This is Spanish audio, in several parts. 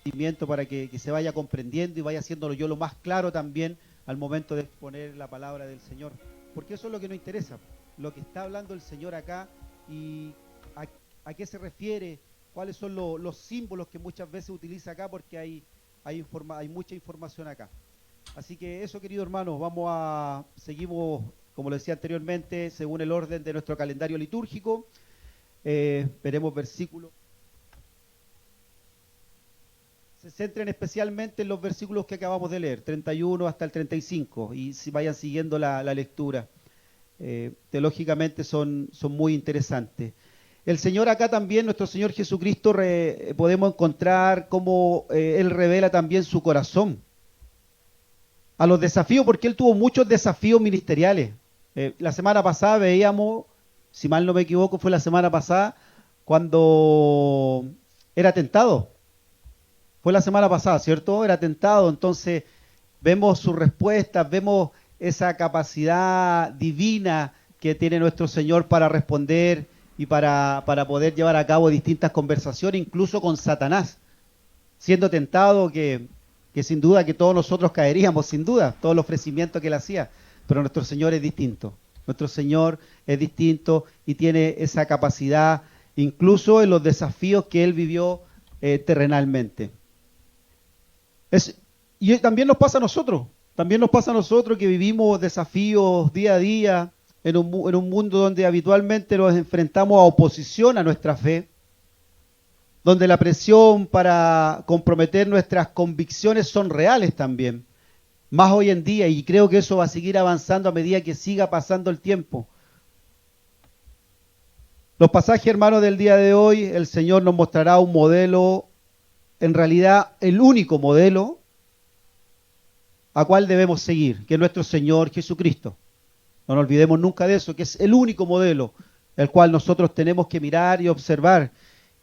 entendimiento para que se vaya comprendiendo y vaya haciéndolo yo lo más claro también al momento de exponer la palabra del Señor. Porque eso es lo que nos interesa, lo que está hablando el Señor acá y a qué se refiere, cuáles son los símbolos que muchas veces utiliza acá, porque hay mucha información acá. Así que eso, querido hermano, seguimos, como lo decía anteriormente, según el orden de nuestro calendario litúrgico. Veremos versículos. Se centren especialmente en los versículos que acabamos de leer, 31 hasta el 35, y si vayan siguiendo la lectura. Teológicamente son muy interesantes. El Señor acá también, nuestro Señor Jesucristo, podemos encontrar cómo Él revela también su corazón a los desafíos, porque Él tuvo muchos desafíos ministeriales. La semana pasada veíamos, si mal no me equivoco, fue la semana pasada, cuando era tentado. Fue la semana pasada, ¿cierto? Era tentado, entonces vemos sus respuestas, vemos esa capacidad divina que tiene nuestro Señor para responder y para poder llevar a cabo distintas conversaciones, incluso con Satanás, siendo tentado que sin duda que todos nosotros caeríamos, sin duda, todo el ofrecimiento que Él hacía, pero nuestro Señor es distinto. Nuestro Señor es distinto y tiene esa capacidad, incluso en los desafíos que Él vivió terrenalmente. Y también nos pasa a nosotros. También nos pasa a nosotros que vivimos desafíos día a día en un mundo donde habitualmente nos enfrentamos a oposición a nuestra fe, donde la presión para comprometer nuestras convicciones son reales también, más hoy en día, y creo que eso va a seguir avanzando a medida que siga pasando el tiempo. Los pasajes, hermanos, del día de hoy, el Señor nos mostrará un modelo, en realidad el único modelo a cual debemos seguir, que es nuestro Señor Jesucristo. No nos olvidemos nunca de eso, que es el único modelo el cual nosotros tenemos que mirar y observar.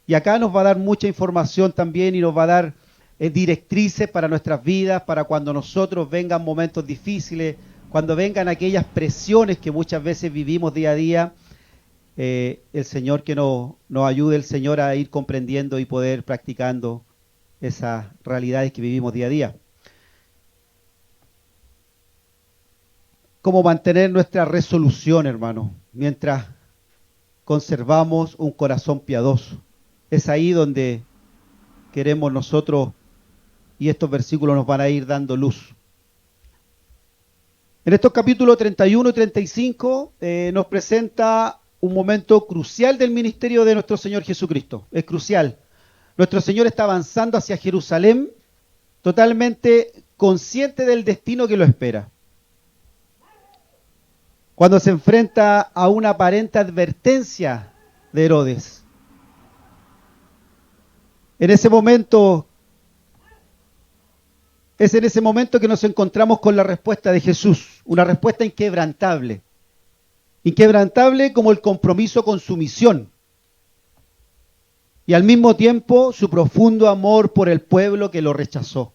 Y acá nos va a dar mucha información también y nos va a dar directrices para nuestras vidas, para cuando nosotros vengan momentos difíciles, cuando vengan aquellas presiones que muchas veces vivimos día a día, el Señor que nos ayude, el Señor a ir comprendiendo y poder practicando esas realidades que vivimos día a día. Cómo mantener nuestra resolución, hermano, mientras conservamos un corazón piadoso. Es ahí donde queremos nosotros, y estos versículos nos van a ir dando luz. En estos capítulos 31 y 35 nos presenta un momento crucial del ministerio de nuestro Señor Jesucristo. Es crucial. Nuestro Señor está avanzando hacia Jerusalén, totalmente consciente del destino que lo espera. Cuando se enfrenta a una aparente advertencia de Herodes. Es en ese momento que nos encontramos con la respuesta de Jesús, una respuesta inquebrantable. Inquebrantable como el compromiso con su misión. Y al mismo tiempo su profundo amor por el pueblo que lo rechazó.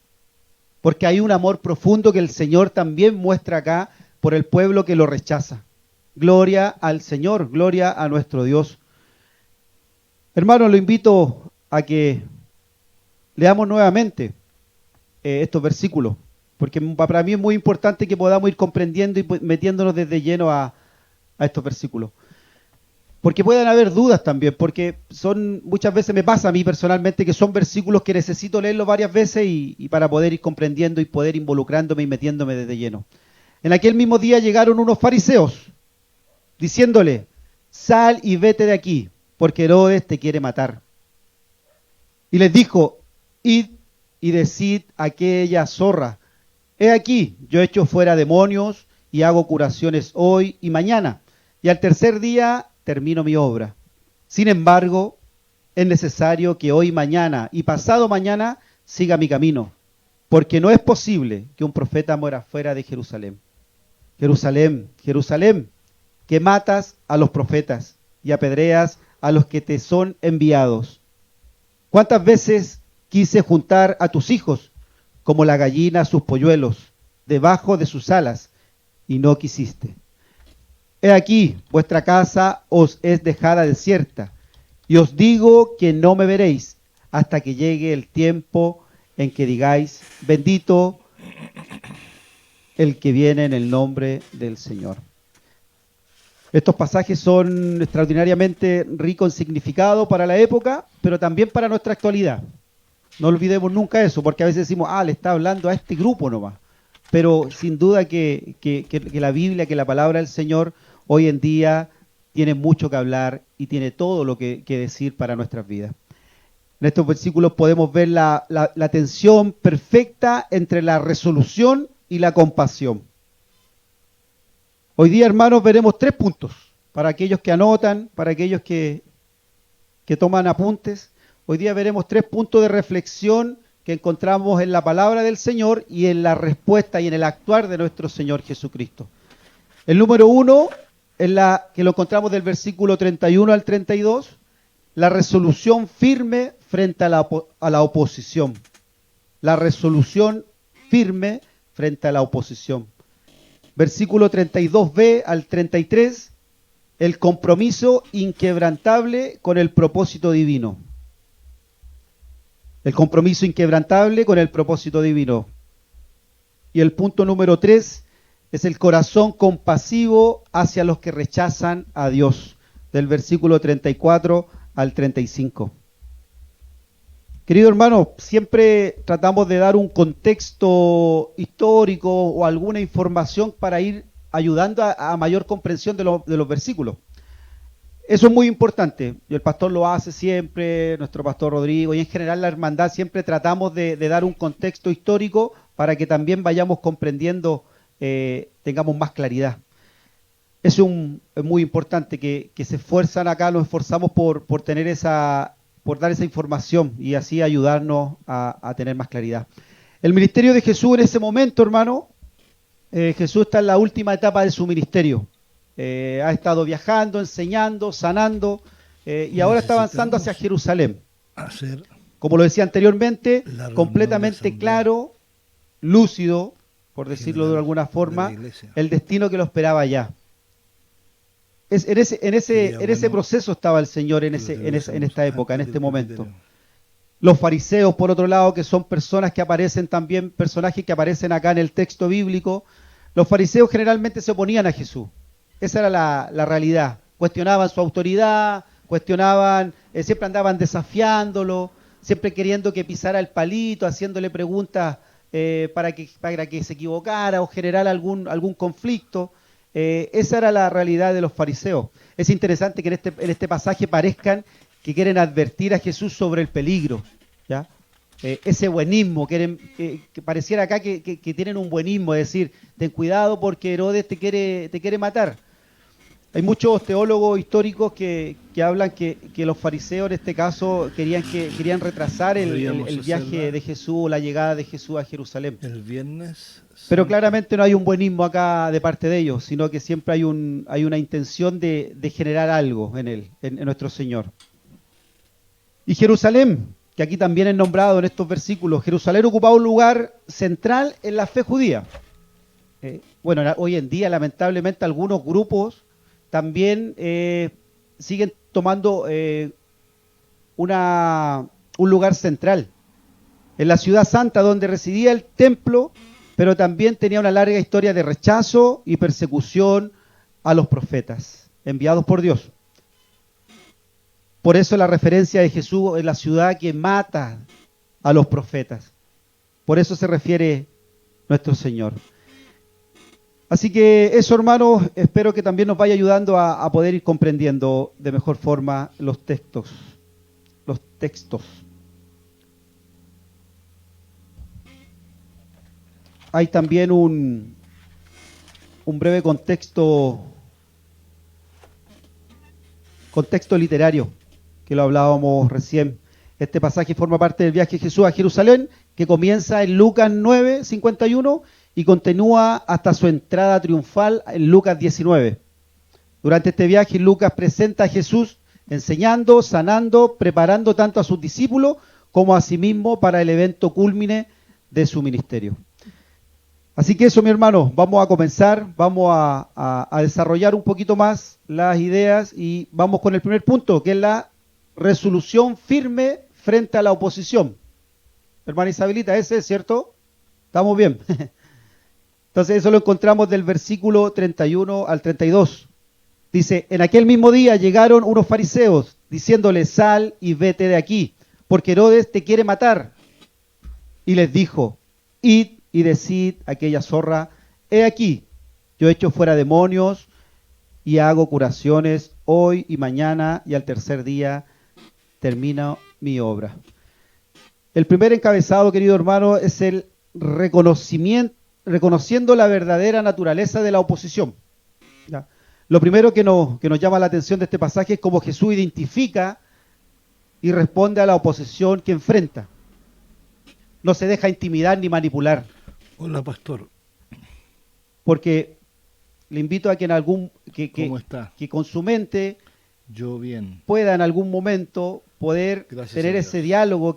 Porque hay un amor profundo que el Señor también muestra acá por el pueblo que lo rechaza. Gloria al Señor, gloria a nuestro Dios. Hermanos, lo invito a que leamos nuevamente estos versículos, porque para mí es muy importante que podamos ir comprendiendo y metiéndonos desde lleno a estos versículos. Porque pueden haber dudas también, porque muchas veces me pasa a mí personalmente que son versículos que necesito leerlos varias veces y para poder ir comprendiendo y poder involucrándome y metiéndome desde lleno. En aquel mismo día llegaron unos fariseos, diciéndole, sal y vete de aquí, porque Herodes te quiere matar. Y les dijo, id y decid a aquella zorra, he aquí, yo echo fuera demonios y hago curaciones hoy y mañana, y al tercer día termino mi obra. Sin embargo, es necesario que hoy, mañana y pasado mañana siga mi camino, porque no es posible que un profeta muera fuera de Jerusalén. Jerusalén, Jerusalén, que matas a los profetas y apedreas a los que te son enviados. ¿Cuántas veces quise juntar a tus hijos como la gallina a sus polluelos debajo de sus alas y no quisiste? He aquí, vuestra casa os es dejada desierta, y os digo que no me veréis hasta que llegue el tiempo en que digáis, bendito el que viene en el nombre del Señor. Estos pasajes son extraordinariamente ricos en significado para la época, pero también para nuestra actualidad. No olvidemos nunca eso, porque a veces decimos, le está hablando a este grupo nomás. Pero sin duda que la Biblia, que la palabra del Señor, hoy en día tiene mucho que hablar y tiene todo lo que decir para nuestras vidas. En estos versículos podemos ver la tensión perfecta entre la resolución y la compasión. Hoy día, hermanos, veremos 3 puntos, para aquellos que anotan, para aquellos que toman apuntes. Hoy día veremos 3 puntos de reflexión que encontramos en la palabra del Señor y en la respuesta y en el actuar de nuestro Señor Jesucristo. El número 1, que lo encontramos del versículo 31 al 32, la resolución firme frente a la oposición. La resolución firme frente a la oposición. Versículo 32b al 33, el compromiso inquebrantable con el propósito divino. El compromiso inquebrantable con el propósito divino. Y el punto número 3 es el corazón compasivo hacia los que rechazan a Dios, del versículo 34 al 35. Querido hermano, siempre tratamos de dar un contexto histórico o alguna información para ir ayudando a mayor comprensión de los versículos. Eso es muy importante, y el pastor lo hace siempre, nuestro pastor Rodrigo, y en general la hermandad siempre tratamos de dar un contexto histórico para que también vayamos comprendiendo, tengamos más claridad. Eso es muy importante, que se esfuerzan acá, nos esforzamos por dar esa información y así ayudarnos a tener más claridad. El ministerio de Jesús en ese momento, hermano, Jesús está en la última etapa de su ministerio. Ha estado viajando, enseñando, sanando, y ahora está avanzando hacia Jerusalén. Como lo decía anteriormente, completamente claro, lúcido, por decirlo de alguna forma, el destino que lo esperaba allá. En ese proceso estaba el Señor en esta época, en este momento. Los fariseos, por otro lado, que son personas que aparecen también, personajes que aparecen acá en el texto bíblico, los fariseos generalmente se oponían a Jesús. Esa era la realidad. Cuestionaban su autoridad, siempre andaban desafiándolo, siempre queriendo que pisara el palito, haciéndole preguntas para que se equivocara o generara algún conflicto. Esa era la realidad de los fariseos. Es interesante que en este pasaje parezcan que quieren advertir a Jesús sobre el peligro, ¿ya? Ese buenismo, que pareciera acá que tienen un buenismo, es decir, ten cuidado porque Herodes te quiere matar. Hay muchos teólogos históricos que hablan que los fariseos en este caso querían retrasar el viaje de Jesús, la llegada de Jesús a Jerusalén. El viernes. Pero claramente no hay un buenismo acá de parte de ellos, sino que siempre hay una intención de generar algo en nuestro Señor. Y Jerusalén, que aquí también es nombrado en estos versículos, Jerusalén ocupaba un lugar central en la fe judía. Hoy en día lamentablemente algunos grupos también siguen tomando un lugar central en la ciudad santa donde residía el templo, pero también tenía una larga historia de rechazo y persecución a los profetas enviados por Dios. Por eso la referencia de Jesús es la ciudad que mata a los profetas. Por eso se refiere nuestro Señor. Así que eso, hermanos, espero que también nos vaya ayudando a poder ir comprendiendo de mejor forma los textos. Hay también un breve contexto literario, que lo hablábamos recién. Este pasaje forma parte del viaje de Jesús a Jerusalén, que comienza en Lucas 9:51 y continúa hasta su entrada triunfal en Lucas 19. Durante este viaje, Lucas presenta a Jesús enseñando, sanando, preparando tanto a sus discípulos como a sí mismo para el evento cúlmine de su ministerio. Así que eso, mi hermano, vamos a comenzar, vamos a desarrollar un poquito más las ideas y vamos con el primer punto, que es la resolución firme frente a la oposición. Hermana Isabelita, ese es, ¿cierto? ¿Estamos bien? Entonces eso lo encontramos del versículo 31 al 32. Dice, en aquel mismo día llegaron unos fariseos diciéndole, sal y vete de aquí, porque Herodes te quiere matar. Y les dijo, id y decid a aquella zorra, he aquí, yo echo fuera demonios y hago curaciones hoy y mañana, y al tercer día termino mi obra. El primer encabezado, querido hermano, es el reconociendo la verdadera naturaleza de la oposición. ¿Ya? Lo primero que nos llama la atención de este pasaje es cómo Jesús identifica y responde a la oposición que enfrenta. No se deja intimidar ni manipular. Hola, pastor. Porque le invito a que ¿Cómo está? que con su mente Yo bien. pueda en algún momento poder Gracias tener a Dios. ese diálogo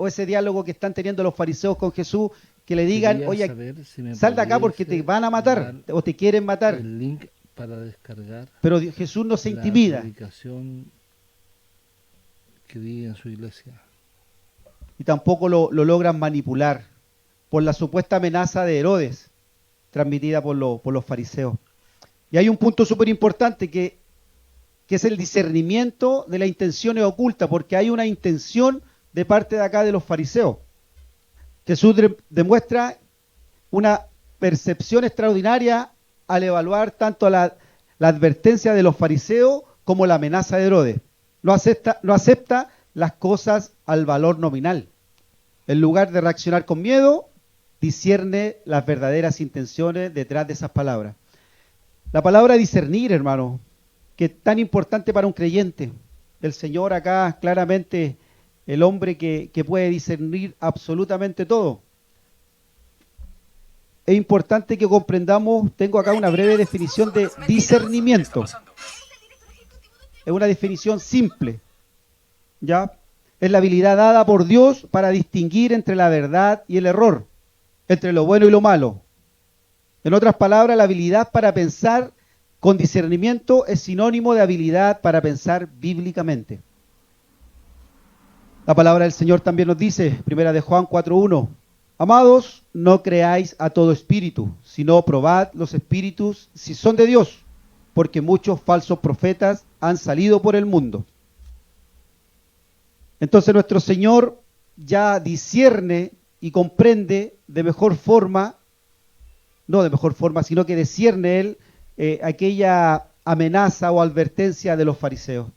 ese diálogo que están teniendo los fariseos con Jesús, que le digan, Quería oye, saber si me sal de acá porque te pudiese van a matar dar o te quieren matar. el link para descargar Pero Jesús no se la intimida predicación que di en su iglesia. y tampoco lo logran manipular por la supuesta amenaza de Herodes transmitida por los fariseos. Y hay un punto súper importante que es el discernimiento de las intenciones ocultas, porque hay una intención de parte de acá de los fariseos. Jesús demuestra una percepción extraordinaria al evaluar tanto la advertencia de los fariseos como la amenaza de Herodes. No acepta las cosas al valor nominal. En lugar de reaccionar con miedo, discierne las verdaderas intenciones detrás de esas palabras. La palabra discernir, hermano, que es tan importante para un creyente. El Señor acá claramente, el hombre que puede discernir absolutamente todo. Es importante que comprendamos, tengo acá una breve definición de discernimiento. Es una definición simple, ¿ya? Es la habilidad dada por Dios para distinguir entre la verdad y el error, entre lo bueno y lo malo. En otras palabras, la habilidad para pensar con discernimiento es sinónimo de habilidad para pensar bíblicamente. La palabra del Señor también nos dice, primera de Juan 4:1, amados, no creáis a todo espíritu, sino probad los espíritus si son de Dios, porque muchos falsos profetas han salido por el mundo. Entonces nuestro Señor ya discierne y comprende de mejor forma, no de mejor forma, sino que discierne Él aquella amenaza o advertencia de los fariseos.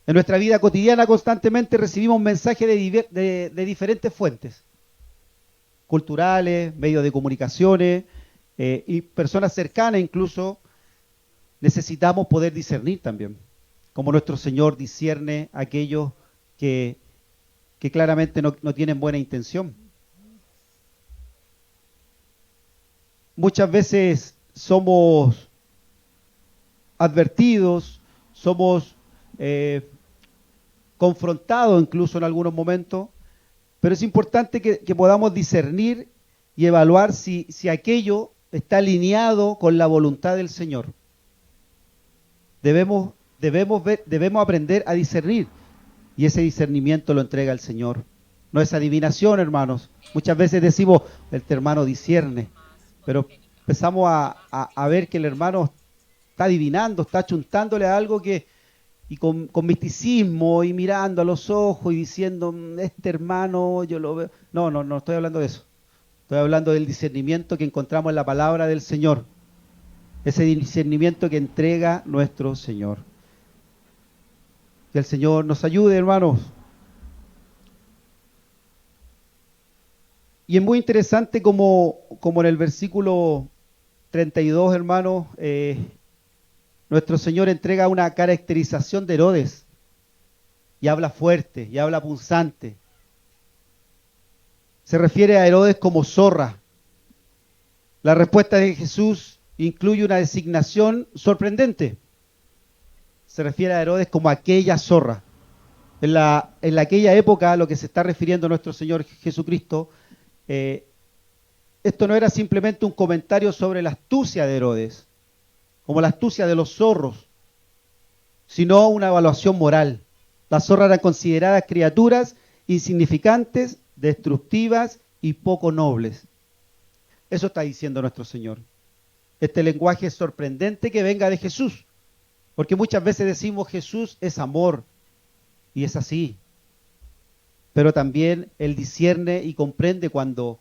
En nuestra vida cotidiana constantemente recibimos mensajes de diferentes fuentes, culturales, medios de comunicaciones y personas cercanas incluso. Necesitamos poder discernir también, como nuestro Señor discierne a aquellos que claramente no tienen buena intención. Muchas veces somos advertidos, somos confrontados incluso en algunos momentos, pero es importante que podamos discernir y evaluar si aquello está alineado con la voluntad del Señor. Debemos aprender a discernir, y ese discernimiento lo entrega el Señor. No es adivinación, hermanos. Muchas veces decimos, este hermano discierne, pero empezamos a ver que el hermano está adivinando, está chuntándole a algo y con misticismo y mirando a los ojos y diciendo, este hermano yo lo veo. No estoy hablando de eso. Estoy hablando del discernimiento que encontramos en la palabra del Señor. Ese discernimiento que entrega nuestro Señor. Que el Señor nos ayude, hermanos. Y es muy interesante como en el versículo 32, hermanos, nuestro Señor entrega una caracterización de Herodes. Y habla fuerte, y habla punzante. Se refiere a Herodes como zorra. La respuesta de Jesús incluye una designación sorprendente. Se refiere a Herodes como aquella zorra. En aquella época, a lo que se está refiriendo nuestro Señor Jesucristo, esto no era simplemente un comentario sobre la astucia de Herodes, como la astucia de los zorros, sino una evaluación moral. Las zorras eran consideradas criaturas insignificantes, destructivas y poco nobles. Eso está diciendo nuestro Señor. Este lenguaje es sorprendente que venga de Jesús, porque muchas veces decimos Jesús es amor, y es así. Pero también Él discierne y comprende cuando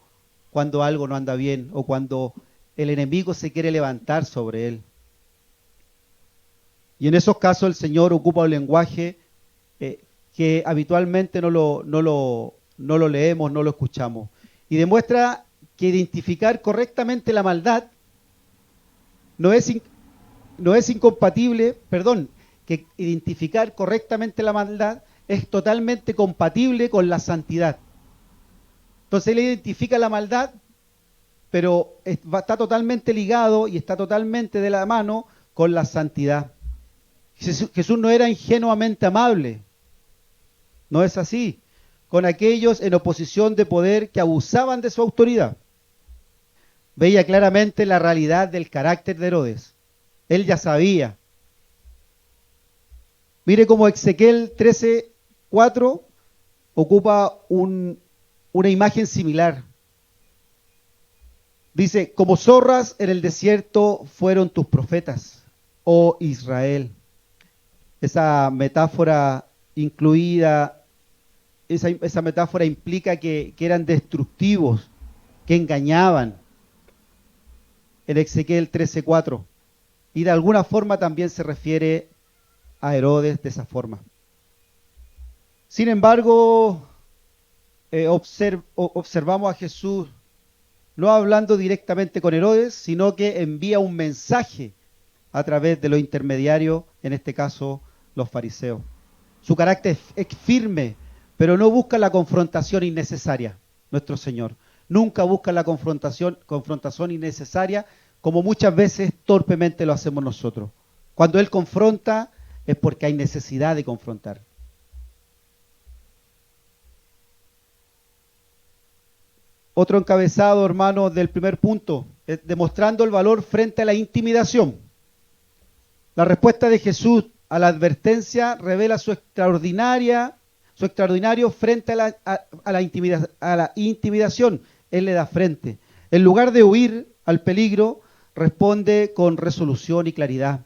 algo no anda bien o cuando el enemigo se quiere levantar sobre Él. Y en esos casos el Señor ocupa un lenguaje que habitualmente no lo leemos, no lo escuchamos. Y demuestra que identificar correctamente la maldad que identificar correctamente la maldad es totalmente compatible con la santidad. Entonces Él identifica la maldad, pero está totalmente ligado y está totalmente de la mano con la santidad. Jesús no era ingenuamente amable, no es así, con aquellos en oposición de poder que abusaban de su autoridad. Veía claramente la realidad del carácter de Herodes. Él ya sabía. Mire cómo Ezequiel 13:4 ocupa una imagen similar. Dice, como zorras en el desierto fueron tus profetas, oh Israel. Esa metáfora incluida, esa metáfora implica que eran destructivos, que engañaban. En Ezequiel 13:4. Y de alguna forma también se refiere a Herodes de esa forma. Sin embargo, observamos a Jesús no hablando directamente con Herodes, sino que envía un mensaje a través de los intermediarios, en este caso los fariseos. Su carácter es firme, pero no busca la confrontación innecesaria, nuestro Señor. Nunca busca la confrontación innecesaria, como muchas veces torpemente lo hacemos nosotros. Cuando Él confronta, es porque hay necesidad de confrontar. Otro encabezado, hermanos, del primer punto, es demostrando el valor frente a la intimidación. La respuesta de Jesús a la advertencia revela su extraordinario frente a la intimidación. Él le da frente. En lugar de huir al peligro, responde con resolución y claridad.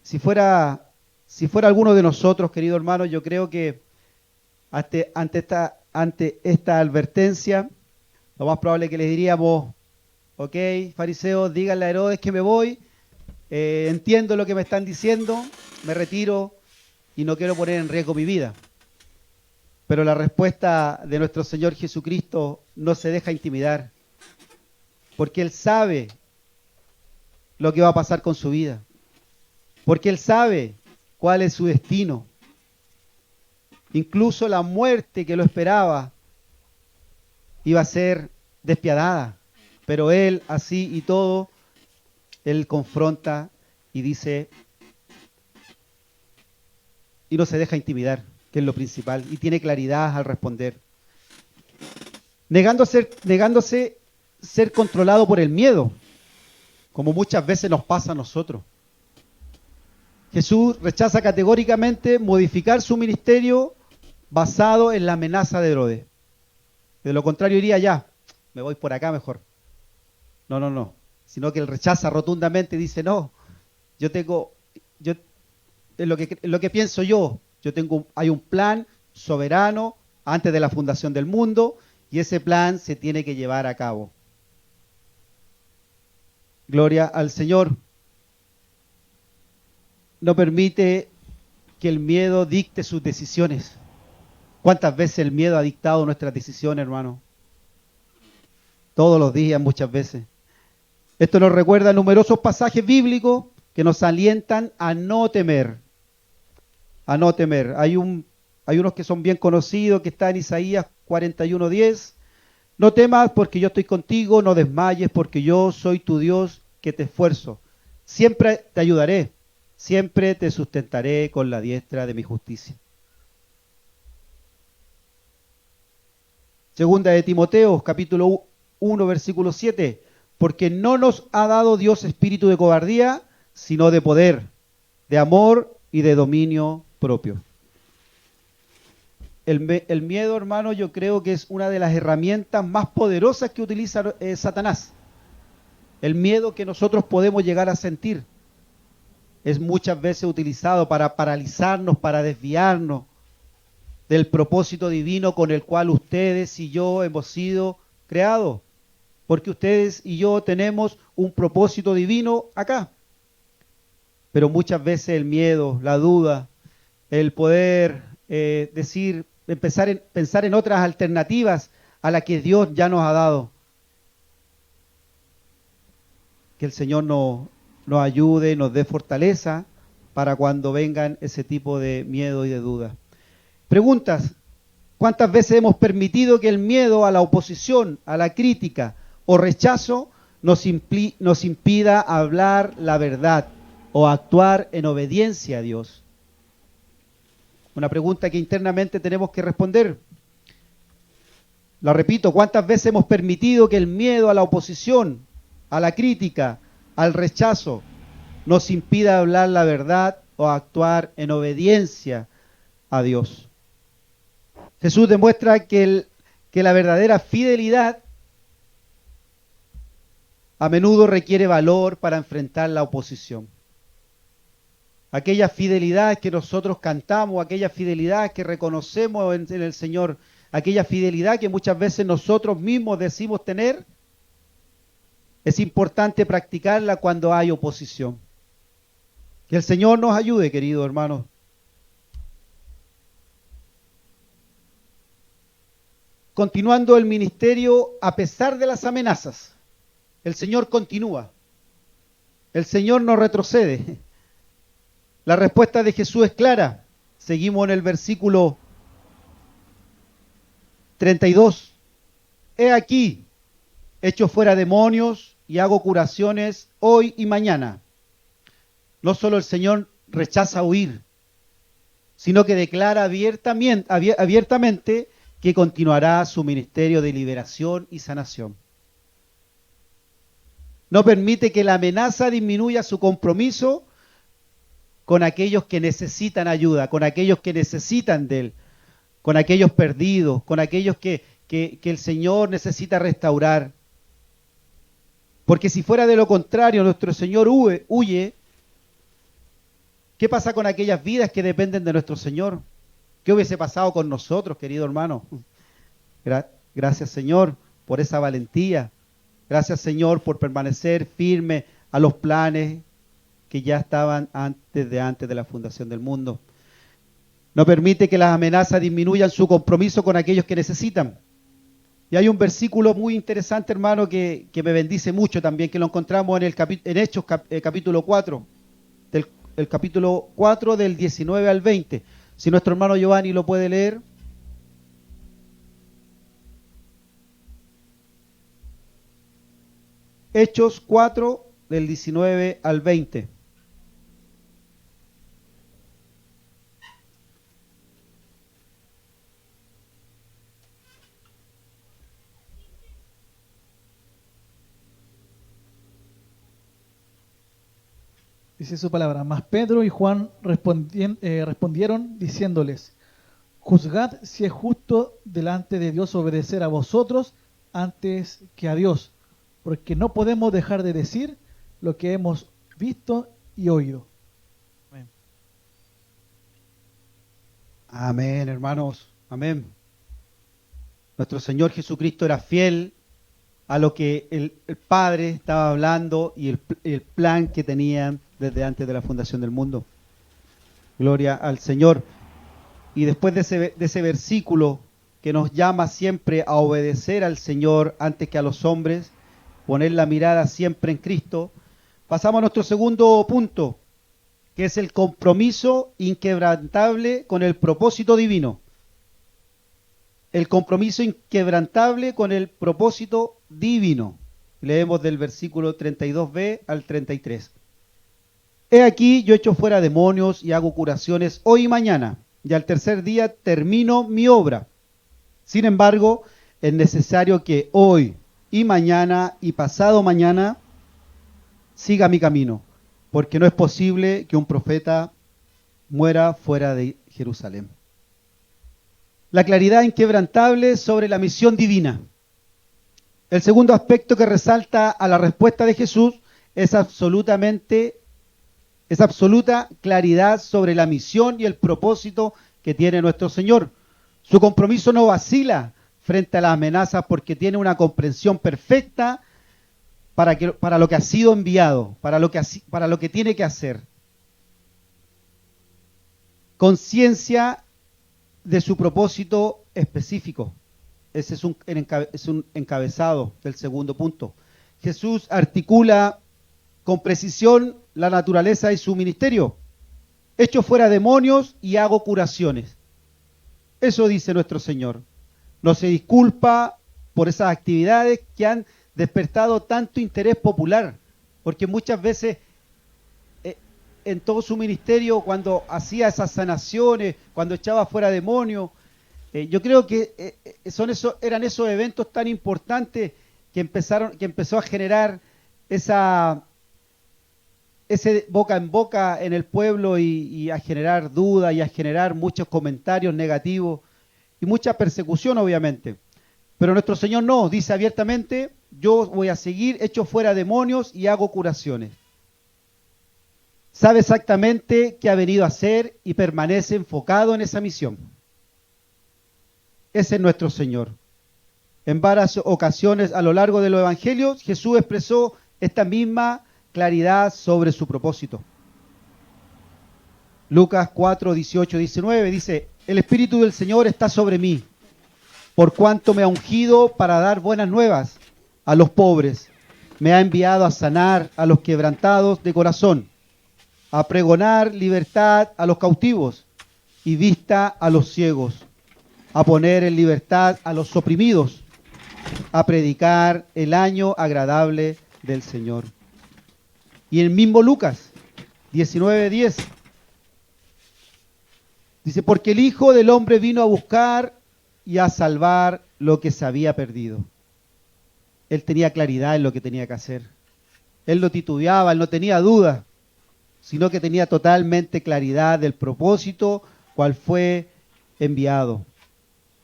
Si fuera alguno de nosotros, querido hermano, yo creo que ante esta advertencia, lo más probable es que les diríamos, ok, fariseos, díganle a Herodes que me voy, entiendo lo que me están diciendo, me retiro y no quiero poner en riesgo mi vida. Pero la respuesta de nuestro Señor Jesucristo no se deja intimidar, porque Él sabe lo que va a pasar con su vida, porque Él sabe cuál es su destino. Incluso la muerte que lo esperaba iba a ser despiadada, pero Él, así y todo, Él confronta y dice, y no se deja intimidar, que es lo principal, y tiene claridad al responder. Negándose ser controlado por el miedo, como muchas veces nos pasa a nosotros. Jesús rechaza categóricamente modificar su ministerio basado en la amenaza de Herodes. De lo contrario diría, ya, me voy por acá mejor. No. Sino que él rechaza rotundamente y dice, no, es lo que pienso yo. Hay un plan soberano antes de la fundación del mundo y ese plan se tiene que llevar a cabo. Gloria al Señor. No permite que el miedo dicte sus decisiones. ¿Cuántas veces el miedo ha dictado nuestras decisiones, hermano? Todos los días, muchas veces. Esto nos recuerda numerosos pasajes bíblicos que nos alientan a no temer. A no temer. Hay unos que son bien conocidos, que está en Isaías 41:10. No temas porque yo estoy contigo, no desmayes porque yo soy tu Dios que te esfuerzo. Siempre te ayudaré, siempre te sustentaré con la diestra de mi justicia. Segunda de Timoteo, capítulo 1, versículo 7. Porque no nos ha dado Dios espíritu de cobardía, sino de poder, de amor y de dominio propio. El miedo, hermano, yo creo que es una de las herramientas más poderosas que utiliza Satanás. El miedo que nosotros podemos llegar a sentir es muchas veces utilizado para paralizarnos, para desviarnos del propósito divino con el cual ustedes y yo hemos sido creados. Porque ustedes y yo tenemos un propósito divino acá. Pero muchas veces el miedo, la duda, el poder pensar en otras alternativas a las que Dios ya nos ha dado. Que el Señor nos ayude, nos dé fortaleza para cuando vengan ese tipo de miedo y de duda. Preguntas: ¿cuántas veces hemos permitido que el miedo a la oposición, a la crítica o rechazo nos impida hablar la verdad o actuar en obediencia a Dios? Una pregunta que internamente tenemos que responder. La repito: ¿cuántas veces hemos permitido que el miedo a la oposición, a la crítica, al rechazo, nos impida hablar la verdad o actuar en obediencia a Dios? Jesús demuestra que la verdadera fidelidad a menudo requiere valor para enfrentar la oposición. Aquella fidelidad que nosotros cantamos, aquella fidelidad que reconocemos en el Señor, aquella fidelidad que muchas veces nosotros mismos decimos tener, es importante practicarla cuando hay oposición. Que el Señor nos ayude, queridos hermanos. Continuando el ministerio a pesar de las amenazas, el Señor continúa. El Señor no retrocede. La respuesta de Jesús es clara. Seguimos en el versículo 32. He aquí, echo fuera demonios y hago curaciones hoy y mañana. No solo el Señor rechaza huir, sino que declara abiertamente que continuará su ministerio de liberación y sanación. No permite que la amenaza disminuya su compromiso con aquellos que necesitan ayuda, con aquellos que necesitan de Él, con aquellos perdidos, con aquellos que el Señor necesita restaurar. Porque si fuera de lo contrario, nuestro Señor huye, ¿qué pasa con aquellas vidas que dependen de nuestro Señor? ¿Qué hubiese pasado con nosotros, querido hermano? Gracias, Señor, por esa valentía. Gracias, Señor, por permanecer firme a los planes que ya estaban antes de la fundación del mundo. No permite que las amenazas disminuyan su compromiso con aquellos que necesitan. Y hay un versículo muy interesante, hermano, que me bendice mucho también, que lo encontramos en Hechos capítulo 4, el capítulo 4 del 19 al 20. Si nuestro hermano Giovanni lo puede leer. Hechos 4 del 19 al 20. Dice su palabra: mas Pedro y Juan respondieron diciéndoles: juzgad si es justo delante de Dios obedecer a vosotros antes que a Dios, porque no podemos dejar de decir lo que hemos visto y oído. Amén. Amén, hermanos. Amén. Nuestro Señor Jesucristo era fiel a lo que el Padre estaba hablando y el plan que tenían desde antes de la fundación del mundo. Gloria al Señor. Y después de ese versículo que nos llama siempre a obedecer al Señor antes que a los hombres, poner la mirada siempre en Cristo, pasamos a nuestro segundo punto, que es el compromiso inquebrantable con el propósito divino. El compromiso inquebrantable con el propósito divino. Leemos del versículo 32b al 33. He aquí, yo echo fuera demonios y hago curaciones hoy y mañana, y al tercer día termino mi obra. Sin embargo, es necesario que hoy y mañana y pasado mañana siga mi camino, porque no es posible que un profeta muera fuera de Jerusalén. La claridad inquebrantable sobre la misión divina. El segundo aspecto que resalta a la respuesta de Jesús es absoluta claridad sobre la misión y el propósito que tiene nuestro Señor. Su compromiso no vacila frente a las amenazas porque tiene una comprensión perfecta para lo que ha sido enviado, para lo que tiene que hacer. Conciencia de su propósito específico. Ese es un encabezado del segundo punto. Jesús articula con precisión la naturaleza y su ministerio. Echo fuera demonios y hago curaciones. Eso dice nuestro Señor. No se disculpa por esas actividades que han despertado tanto interés popular, porque muchas veces en todo su ministerio, cuando hacía esas sanaciones, cuando echaba fuera demonios, yo creo que eran esos eventos tan importantes que empezó a generar ese boca en boca en el pueblo y a generar dudas y a generar muchos comentarios negativos y mucha persecución, obviamente. Pero nuestro Señor no, dice abiertamente: yo voy a seguir, echo fuera demonios y hago curaciones. Sabe exactamente qué ha venido a hacer y permanece enfocado en esa misión. Ese es nuestro Señor. En varias ocasiones a lo largo de los evangelios, Jesús expresó esta misma claridad sobre su propósito. Lucas 4, 18, 19 dice: el Espíritu del Señor está sobre mí, por cuanto me ha ungido para dar buenas nuevas a los pobres. Me ha enviado a sanar a los quebrantados de corazón, a pregonar libertad a los cautivos y vista a los ciegos, a poner en libertad a los oprimidos, a predicar el año agradable del Señor. Y el mismo Lucas 19:10 dice: porque el Hijo del Hombre vino a buscar y a salvar lo que se había perdido. Él tenía claridad en lo que tenía que hacer. Él no titubeaba, él no tenía duda, sino que tenía totalmente claridad del propósito cual fue enviado.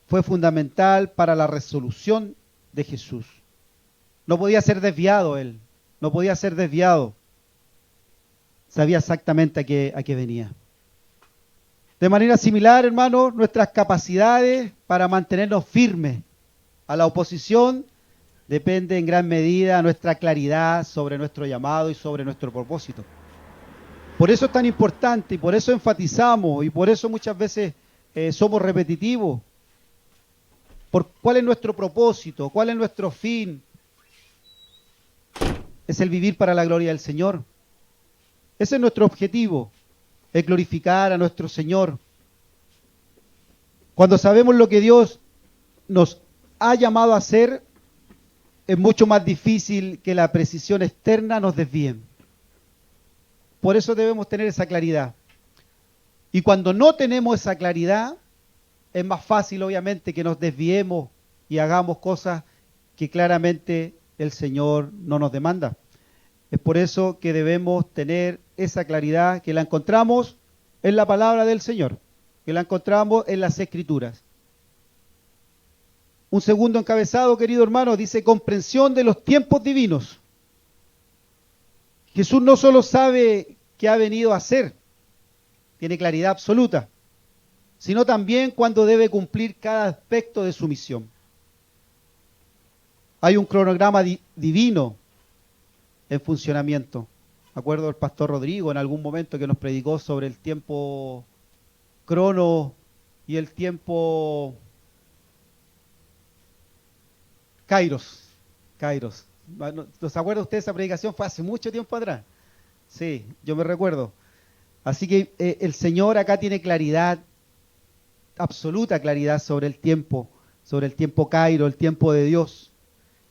Fue fundamental para la resolución de Jesús. No podía ser desviado él, no podía ser desviado. Sabía exactamente a qué venía. De manera similar, hermanos, nuestras capacidades para mantenernos firmes a la oposición depende en gran medida de nuestra claridad sobre nuestro llamado y sobre nuestro propósito. Por eso es tan importante y por eso enfatizamos y por eso muchas veces somos repetitivos. ¿Cuál es nuestro propósito? ¿Cuál es nuestro fin? Es el vivir para la gloria del Señor. Ese es nuestro objetivo, es glorificar a nuestro Señor. Cuando sabemos lo que Dios nos ha llamado a hacer, es mucho más difícil que la precisión externa nos desvíe. Por eso debemos tener esa claridad. Y cuando no tenemos esa claridad, es más fácil, obviamente, que nos desviemos y hagamos cosas que claramente el Señor no nos demanda. Es por eso que debemos tener esa claridad que la encontramos en la palabra del Señor, que la encontramos en las Escrituras. Un segundo encabezado, querido hermano, dice comprensión de los tiempos divinos. Jesús no solo sabe qué ha venido a hacer, tiene claridad absoluta, sino también cuándo debe cumplir cada aspecto de su misión. Hay un cronograma divino en funcionamiento. Me acuerdo del pastor Rodrigo en algún momento que nos predicó sobre el tiempo crono y el tiempo Kairos. ¿No se acuerda usted de esa predicación? Fue hace mucho tiempo atrás. Sí, yo me recuerdo. Así que el Señor acá tiene claridad, absoluta claridad sobre el tiempo Kairos, el tiempo de Dios.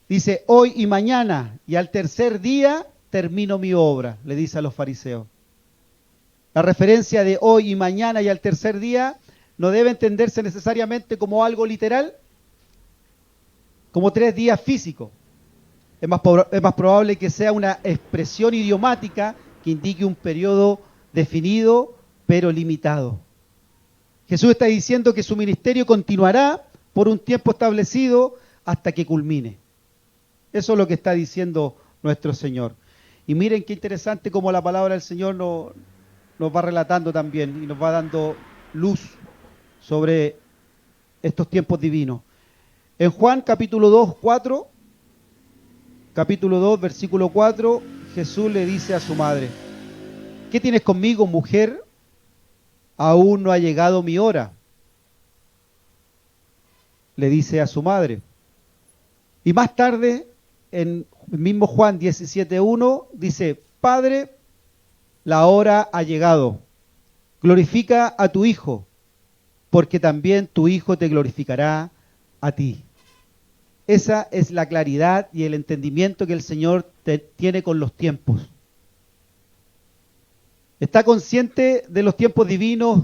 Dice, hoy y mañana, y al tercer día termino mi obra, le dice a los fariseos. La referencia de hoy y mañana y al tercer día no debe entenderse necesariamente como algo literal, como 3 días físicos. Es más probable que sea una expresión idiomática que indique un periodo definido, pero limitado. Jesús está diciendo que su ministerio continuará por un tiempo establecido hasta que culmine. Eso es lo que está diciendo nuestro Señor. Y miren qué interesante cómo la palabra del Señor nos va relatando también y nos va dando luz sobre estos tiempos divinos. En Juan capítulo 2, capítulo 2, versículo 4, Jesús le dice a su madre: ¿qué tienes conmigo, mujer? Aún no ha llegado mi hora. Le dice a su madre. Y más tarde, en el mismo Juan 17:1, dice: Padre, la hora ha llegado. Glorifica a tu Hijo, porque también tu Hijo te glorificará a ti. Esa es la claridad y el entendimiento que el Señor tiene con los tiempos. Está consciente de los tiempos divinos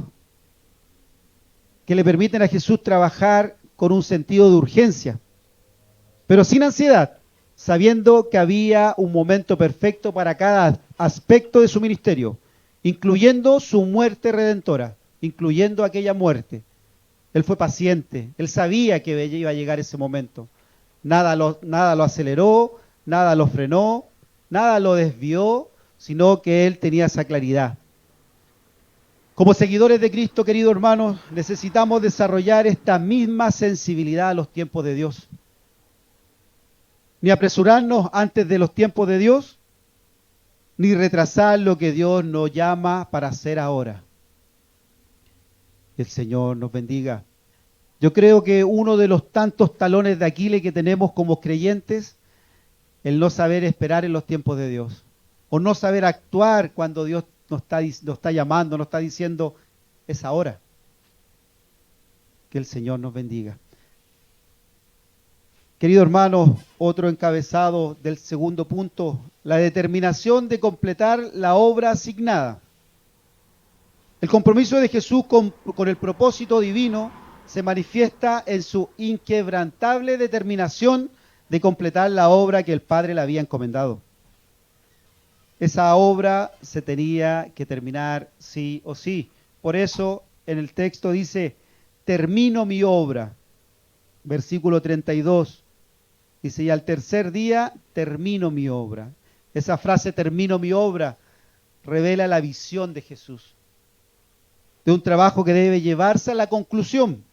que le permiten a Jesús trabajar con un sentido de urgencia, pero sin ansiedad, sabiendo que había un momento perfecto para cada aspecto de su ministerio, incluyendo su muerte redentora, incluyendo aquella muerte. Él fue paciente, él sabía que iba a llegar ese momento. Nada lo aceleró, nada lo frenó, nada lo desvió, sino que él tenía esa claridad. Como seguidores de Cristo, queridos hermanos, necesitamos desarrollar esta misma sensibilidad a los tiempos de Dios. Ni apresurarnos antes de los tiempos de Dios, ni retrasar lo que Dios nos llama para hacer ahora. El Señor nos bendiga. Yo creo que uno de los tantos talones de Aquiles que tenemos como creyentes, el no saber esperar en los tiempos de Dios, o no saber actuar cuando Dios nos está llamando, nos está diciendo, es ahora. Que el Señor nos bendiga. Queridos hermanos, otro encabezado del segundo punto, la determinación de completar la obra asignada. El compromiso de Jesús con el propósito divino se manifiesta en su inquebrantable determinación de completar la obra que el Padre le había encomendado. Esa obra se tenía que terminar sí o sí. Por eso en el texto dice, termino mi obra. Versículo 32. Dice, y al tercer día termino mi obra. Esa frase, termino mi obra, revela la visión de Jesús. De un trabajo que debe llevarse a la conclusión,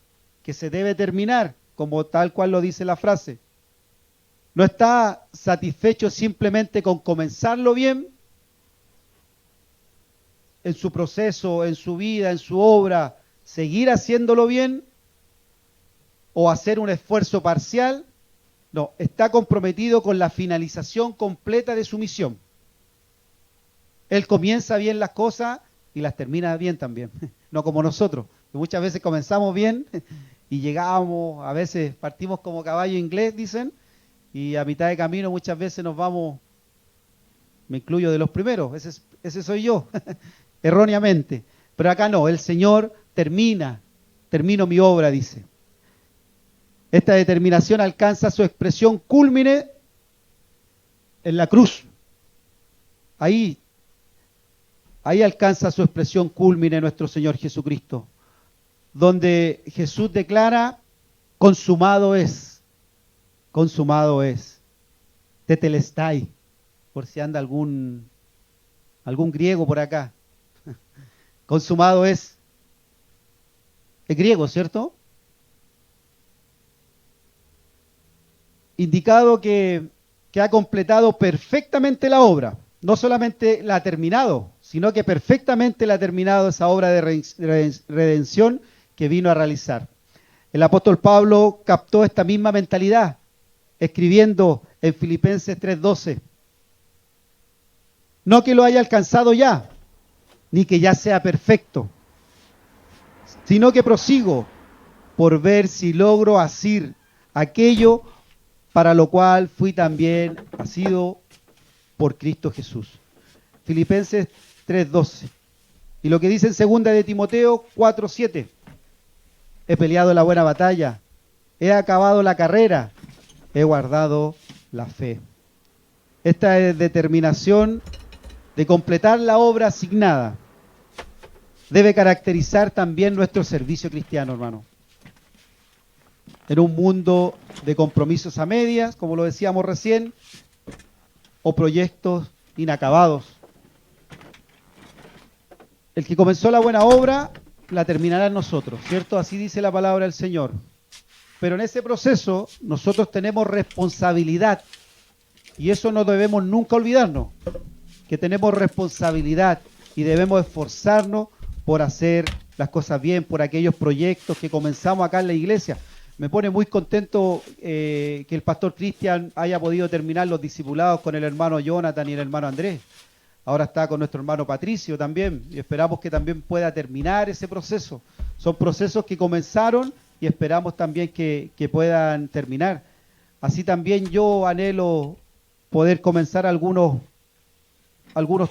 que se debe terminar, como tal cual lo dice la frase. No está satisfecho simplemente con comenzarlo bien, en su proceso, en su vida, en su obra, seguir haciéndolo bien, o hacer un esfuerzo parcial. No, está comprometido con la finalización completa de su misión. Él comienza bien las cosas y las termina bien también. No como nosotros, que muchas veces comenzamos bien y llegamos, a veces partimos como caballo inglés, dicen, y a mitad de camino muchas veces nos vamos, me incluyo de los primeros, ese soy yo, erróneamente. Pero acá no, el Señor termino mi obra, dice. Esta determinación alcanza su expresión cúlmine en la cruz. Ahí alcanza su expresión cúlmine nuestro Señor Jesucristo, donde Jesús declara, consumado es, tetelestai, por si anda algún griego por acá. Consumado es griego, ¿cierto? Indicado que ha completado perfectamente la obra. No solamente la ha terminado, sino que perfectamente la ha terminado esa obra de redención que vino a realizar. El apóstol Pablo captó esta misma mentalidad, escribiendo en Filipenses 3:12. No que lo haya alcanzado ya, ni que ya sea perfecto, sino que prosigo por ver si logro asir aquello para lo cual fui también asido por Cristo Jesús. Filipenses 3:12. Y lo que dice en 2 de Timoteo 4:7. He peleado la buena batalla, he acabado la carrera, he guardado la fe. Esta es determinación de completar la obra asignada. debe caracterizar también nuestro servicio cristiano, hermano. En un mundo de compromisos a medias, como lo decíamos recién, o proyectos inacabados. El que comenzó la buena obra, la terminará en nosotros, ¿cierto? Así dice la palabra del Señor. Pero en ese proceso, nosotros tenemos responsabilidad. Y eso no debemos nunca olvidarnos, que tenemos responsabilidad y debemos esforzarnos por hacer las cosas bien, por aquellos proyectos que comenzamos acá en la iglesia. Me pone muy contento que el pastor Cristian haya podido terminar los discipulados con el hermano Jonathan y el hermano Andrés. Ahora está con nuestro hermano Patricio también, y esperamos que también pueda terminar ese proceso. Son procesos que comenzaron y esperamos también que puedan terminar. Así también yo anhelo poder comenzar algunos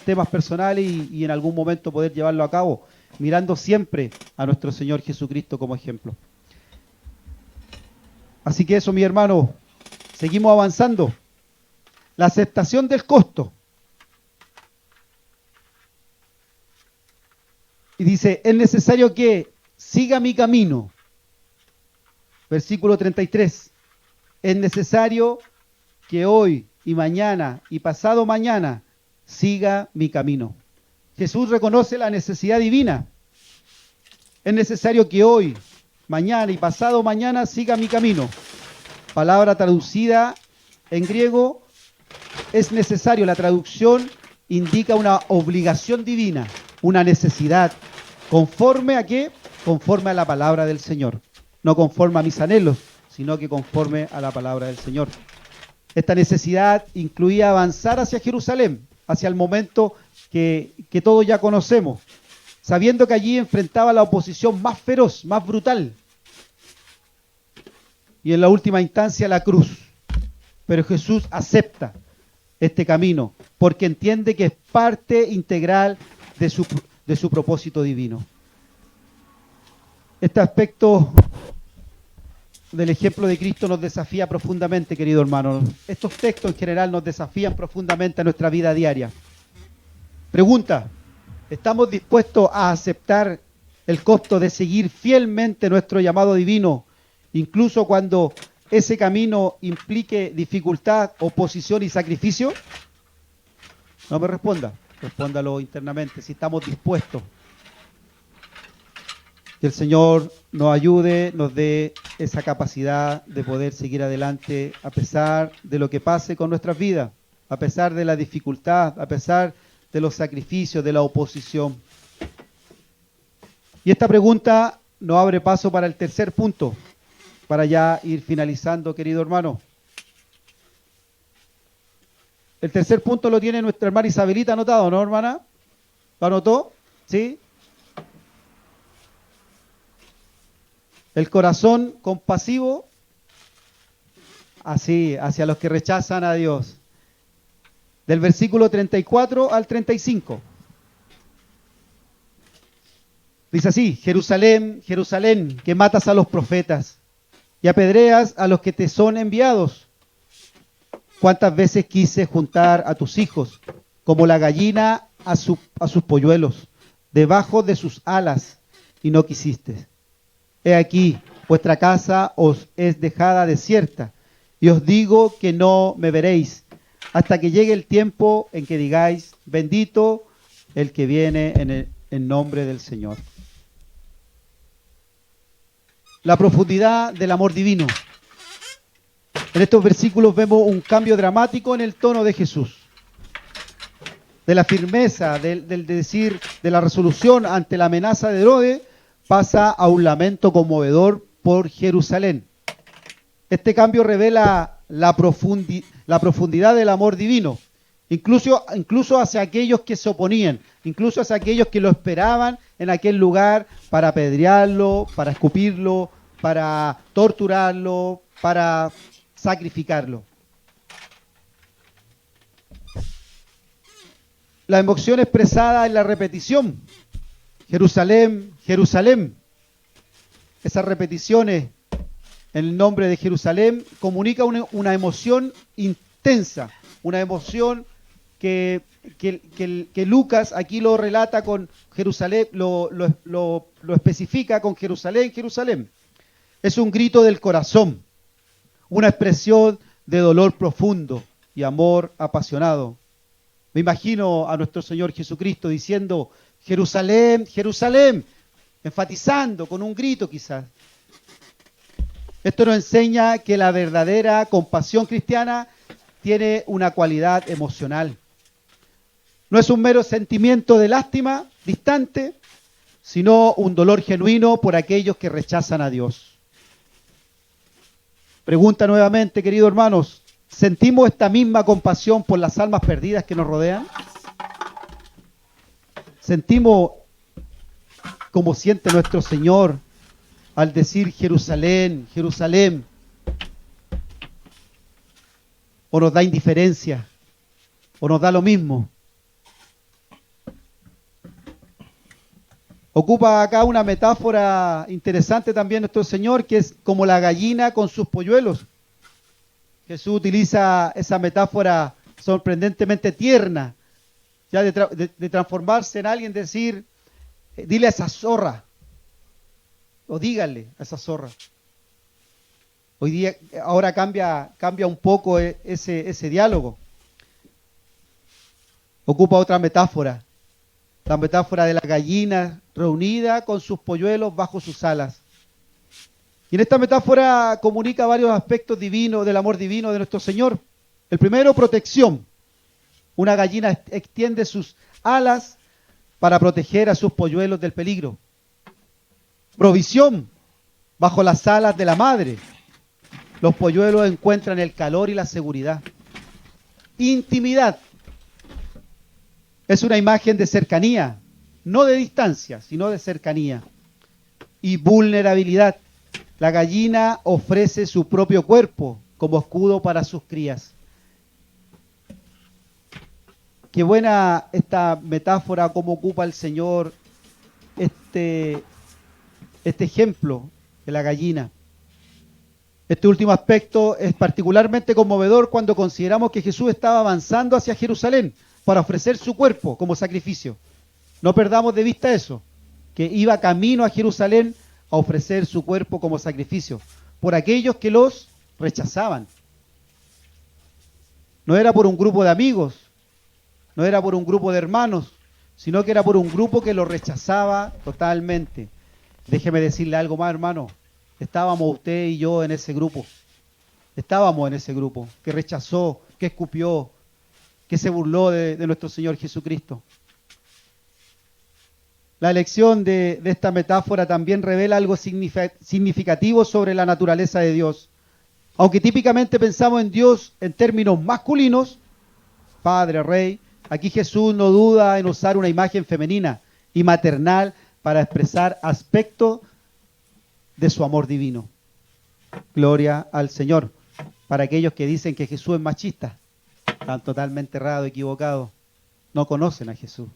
temas personales y en algún momento poder llevarlo a cabo, mirando siempre a nuestro Señor Jesucristo como ejemplo. Así que eso, mi hermano, seguimos avanzando. La aceptación del costo. Y dice, es necesario que siga mi camino. Versículo 33. Es necesario que hoy y mañana y pasado mañana siga mi camino. Jesús reconoce la necesidad divina. Es necesario que hoy, mañana y pasado mañana siga mi camino. Palabra traducida en griego, es necesario. La traducción indica una obligación divina, una necesidad. ¿Conforme a qué? Conforme a la palabra del Señor. No conforme a mis anhelos, sino que conforme a la palabra del Señor. Esta necesidad incluía avanzar hacia Jerusalén, hacia el momento que todos ya conocemos, sabiendo que allí enfrentaba la oposición más feroz, más brutal, y en la última instancia la cruz. Pero Jesús acepta este camino, porque entiende que es parte integral de su propósito divino. Este aspecto del ejemplo de Cristo nos desafía profundamente, querido hermano. Estos textos en general nos desafían profundamente a nuestra vida diaria. Pregunta, ¿estamos dispuestos a aceptar el costo de seguir fielmente nuestro llamado divino, incluso cuando ese camino implique dificultad, oposición y sacrificio? No me responda, respóndalo internamente, si estamos dispuestos. Que el Señor nos ayude, nos dé esa capacidad de poder seguir adelante a pesar de lo que pase con nuestras vidas, a pesar de la dificultad, a pesar de los sacrificios, de la oposición. Y esta pregunta nos abre paso para el tercer punto, para ya ir finalizando, querido hermano. El tercer punto lo tiene nuestra hermana Isabelita anotado, ¿no, hermana? ¿Lo anotó? ¿Sí? El corazón compasivo, así, hacia los que rechazan a Dios. Del versículo 34 al 35. Dice así: Jerusalén, Jerusalén, que matas a los profetas y apedreas a los que te son enviados. ¿Cuántas veces quise juntar a tus hijos, como la gallina a sus polluelos, debajo de sus alas, y no quisiste? He aquí, vuestra casa os es dejada desierta, y os digo que no me veréis, hasta que llegue el tiempo en que digáis, bendito el que viene en nombre del Señor. La profundidad del amor divino. En estos versículos vemos un cambio dramático en el tono de Jesús. De la firmeza, del decir, de la resolución ante la amenaza de Herodes, pasa a un lamento conmovedor por Jerusalén. Este cambio revela la profundidad del amor divino, incluso hacia aquellos que se oponían, incluso hacia aquellos que lo esperaban en aquel lugar para apedrearlo, para escupirlo, para torturarlo, para sacrificarlo. La emoción expresada en la repetición: Jerusalén, Jerusalén. Esas repeticiones en el nombre de Jerusalén comunica una emoción intensa, una emoción que Lucas aquí lo relata con Jerusalén, lo especifica con Jerusalén, Jerusalén. Es un grito del corazón, una expresión de dolor profundo y amor apasionado. Me imagino a nuestro Señor Jesucristo diciendo, Jerusalén, Jerusalén, enfatizando con un grito quizás. Esto nos enseña que la verdadera compasión cristiana tiene una cualidad emocional. No es un mero sentimiento de lástima distante, sino un dolor genuino por aquellos que rechazan a Dios. Pregunta nuevamente, queridos hermanos, ¿sentimos esta misma compasión por las almas perdidas que nos rodean? ¿Sentimos como siente nuestro Señor al decir Jerusalén, Jerusalén? ¿O nos da indiferencia? ¿O nos da lo mismo? Ocupa acá una metáfora interesante también nuestro Señor, que es como la gallina con sus polluelos. Jesús utiliza esa metáfora sorprendentemente tierna, ya de transformarse en alguien, decir, dile a esa zorra, o dígale a esa zorra. Hoy día, ahora cambia un poco ese diálogo. Ocupa otra metáfora, la metáfora de la gallina reunida con sus polluelos bajo sus alas. Y en esta metáfora comunica varios aspectos divinos, del amor divino de nuestro Señor. El primero, protección. Una gallina extiende sus alas para proteger a sus polluelos del peligro. Provisión, bajo las alas de la madre. Los polluelos encuentran el calor y la seguridad. Intimidad. Es una imagen de cercanía, no de distancia, sino de cercanía. Y vulnerabilidad. La gallina ofrece su propio cuerpo como escudo para sus crías. Qué buena esta metáfora, cómo ocupa el Señor este ejemplo de la gallina. Este último aspecto es particularmente conmovedor cuando consideramos que Jesús estaba avanzando hacia Jerusalén para ofrecer su cuerpo como sacrificio. No perdamos de vista eso, que iba camino a Jerusalén a ofrecer su cuerpo como sacrificio por aquellos que los rechazaban. No era por un grupo de amigos, no era por un grupo de hermanos, sino que era por un grupo que lo rechazaba totalmente. Déjeme decirle algo más, hermano. Estábamos usted y yo en ese grupo. Estábamos en ese grupo que rechazó, que escupió, que se burló de nuestro Señor Jesucristo. La elección de esta metáfora también revela algo significativo sobre la naturaleza de Dios. Aunque típicamente pensamos en Dios en términos masculinos, Padre, Rey, aquí Jesús no duda en usar una imagen femenina y maternal para expresar aspectos de su amor divino. Gloria al Señor. Para aquellos que dicen que Jesús es machista, están totalmente errados, equivocados. No conocen a Jesús.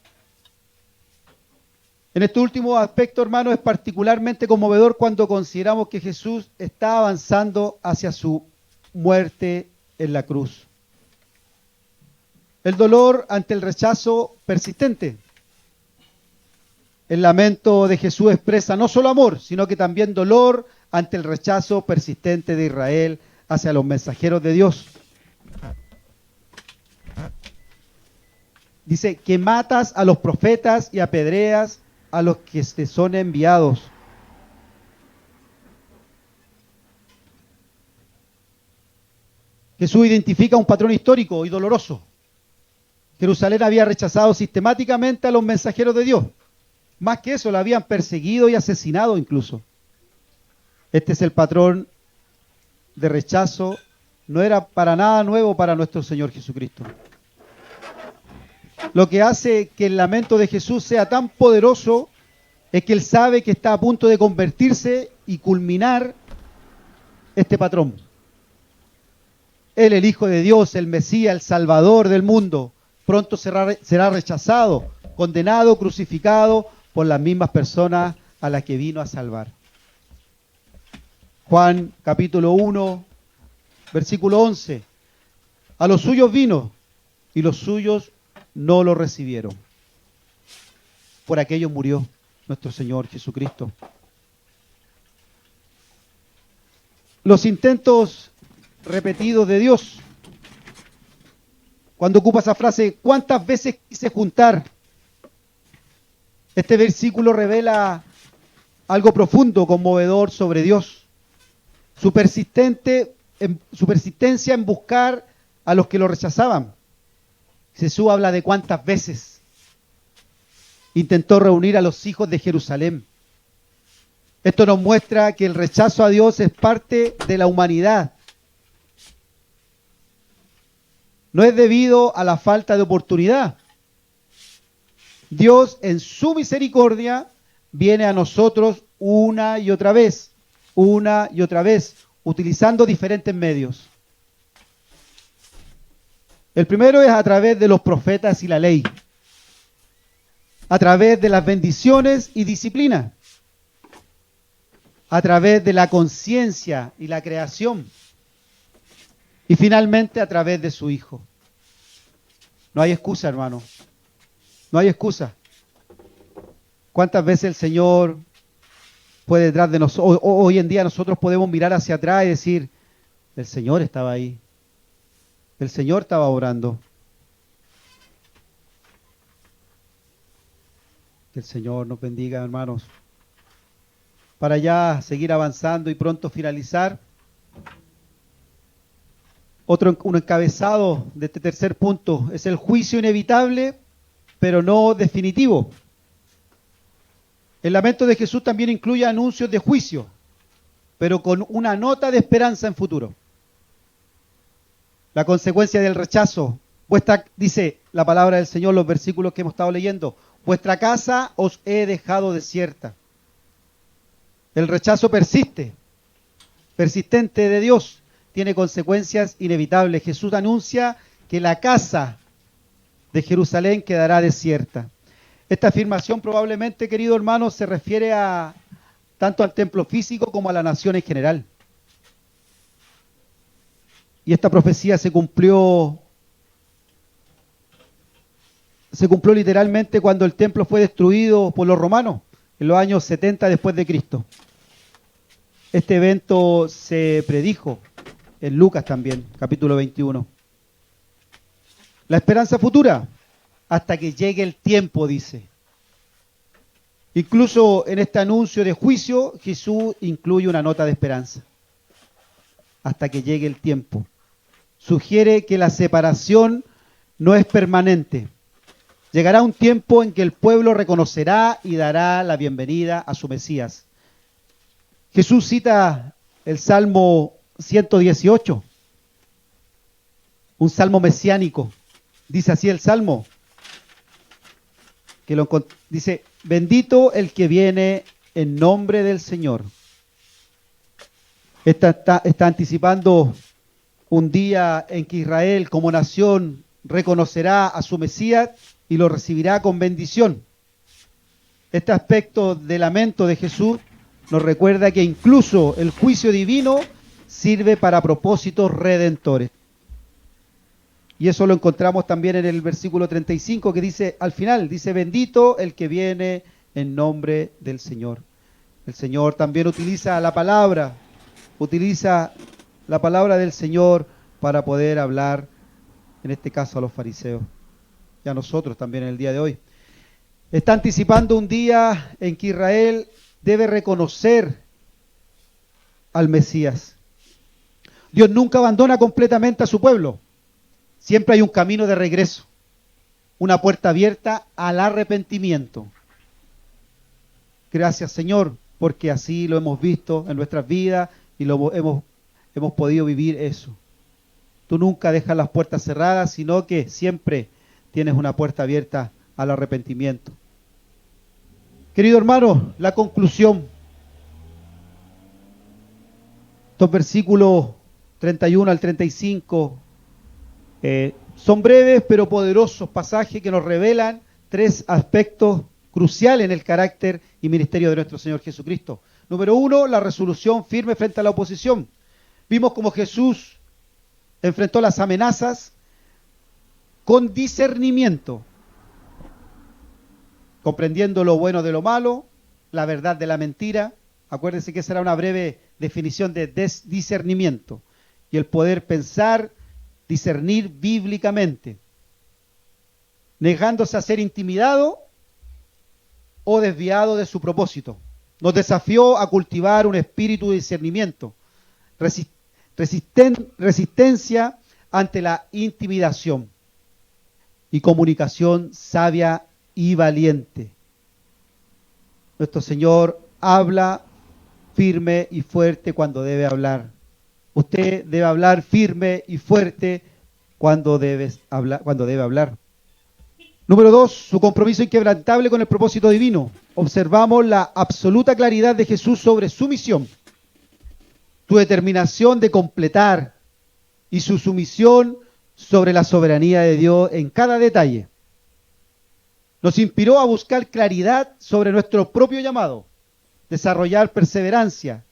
En este último aspecto, hermano, es particularmente conmovedor cuando consideramos que Jesús está avanzando hacia su muerte en la cruz. El dolor ante el rechazo persistente. El lamento de Jesús expresa no solo amor, sino que también dolor ante el rechazo persistente de Israel hacia los mensajeros de Dios. Dice que matas a los profetas y apedreas a los que te son enviados. Jesús identifica un patrón histórico y doloroso. Jerusalén había rechazado sistemáticamente a los mensajeros de Dios. Más que eso, la habían perseguido y asesinado incluso. Este es el patrón de rechazo. No era para nada nuevo para nuestro Señor Jesucristo. Lo que hace que el lamento de Jesús sea tan poderoso es que Él sabe que está a punto de convertirse y culminar este patrón. Él, el Hijo de Dios, el Mesías, el Salvador del mundo, pronto será rechazado, condenado, crucificado por las mismas personas a las que vino a salvar. Juan capítulo 1, versículo 11. A los suyos vino, y los suyos no lo recibieron. Por aquello murió nuestro Señor Jesucristo. Los intentos repetidos de Dios. Cuando ocupa esa frase, ¿cuántas veces quise juntar? Este versículo revela algo profundo, conmovedor sobre Dios. Su persistencia en buscar a los que lo rechazaban. Jesús habla de cuántas veces intentó reunir a los hijos de Jerusalén. Esto nos muestra que el rechazo a Dios es parte de la humanidad. No es debido a la falta de oportunidad. Dios, en su misericordia, viene a nosotros una y otra vez, utilizando diferentes medios. El primero es a través de los profetas y la ley, a través de las bendiciones y disciplina, a través de la conciencia y la creación, y finalmente a través de su Hijo. No hay excusa, hermano. No hay excusa. ¿Cuántas veces el Señor fue detrás de nosotros? Hoy en día nosotros podemos mirar hacia atrás y decir, el Señor estaba ahí. El Señor estaba obrando. Que el Señor nos bendiga, hermanos. Para ya seguir avanzando y pronto finalizar, un encabezado de este tercer punto es el juicio inevitable, pero no definitivo. El lamento de Jesús también incluye anuncios de juicio, pero con una nota de esperanza en futuro. La consecuencia del rechazo, dice la palabra del Señor, los versículos que hemos estado leyendo, vuestra casa os he dejado desierta. El rechazo persistente de Dios, tiene consecuencias inevitables. Jesús anuncia que la casa de Jerusalén quedará desierta. Esta afirmación probablemente, querido hermano, se refiere tanto al templo físico como a la nación en general. Y esta profecía se cumplió literalmente cuando el templo fue destruido por los romanos, en los años 70 después de Cristo. Este evento se predijo en Lucas también, capítulo 21. La esperanza futura, hasta que llegue el tiempo, dice. Incluso en este anuncio de juicio, Jesús incluye una nota de esperanza. Hasta que llegue el tiempo. Sugiere que la separación no es permanente. Llegará un tiempo en que el pueblo reconocerá y dará la bienvenida a su Mesías. Jesús cita el Salmo 118, un salmo mesiánico. Dice así el salmo, dice, bendito el que viene en nombre del Señor. Está anticipando un día en que Israel como nación reconocerá a su Mesías y lo recibirá con bendición. Este aspecto de lamento de Jesús nos recuerda que incluso el juicio divino sirve para propósitos redentores. Y eso lo encontramos también en el versículo 35 que dice, al final, dice, bendito el que viene en nombre del Señor. El Señor también utiliza la palabra del Señor para poder hablar, en este caso a los fariseos, y a nosotros también en el día de hoy. Está anticipando un día en que Israel debe reconocer al Mesías. Dios nunca abandona completamente a su pueblo. Siempre hay un camino de regreso, una puerta abierta al arrepentimiento. Gracias, Señor, porque así lo hemos visto en nuestras vidas y hemos podido vivir eso. Tú nunca dejas las puertas cerradas, sino que siempre tienes una puerta abierta al arrepentimiento. Querido hermano, la conclusión. Estos versículos 31 al 35 son breves pero poderosos pasajes que nos revelan tres aspectos cruciales en el carácter y ministerio de nuestro Señor Jesucristo. Número uno, la resolución firme frente a la oposición. Vimos cómo Jesús enfrentó las amenazas con discernimiento, comprendiendo lo bueno de lo malo, la verdad de la mentira. Acuérdense que esa era una breve definición de discernimiento. Y el poder pensar, discernir bíblicamente, negándose a ser intimidado o desviado de su propósito. Nos desafió a cultivar un espíritu de discernimiento, resistencia ante la intimidación y comunicación sabia y valiente. Nuestro Señor habla firme y fuerte cuando debe hablar. Usted debe hablar firme y fuerte cuando debe hablar. Número 2, su compromiso inquebrantable con el propósito divino. Observamos la absoluta claridad de Jesús sobre su misión, su determinación de completar y su sumisión sobre la soberanía de Dios en cada detalle. Nos inspiró a buscar claridad sobre nuestro propio llamado, desarrollar perseverancia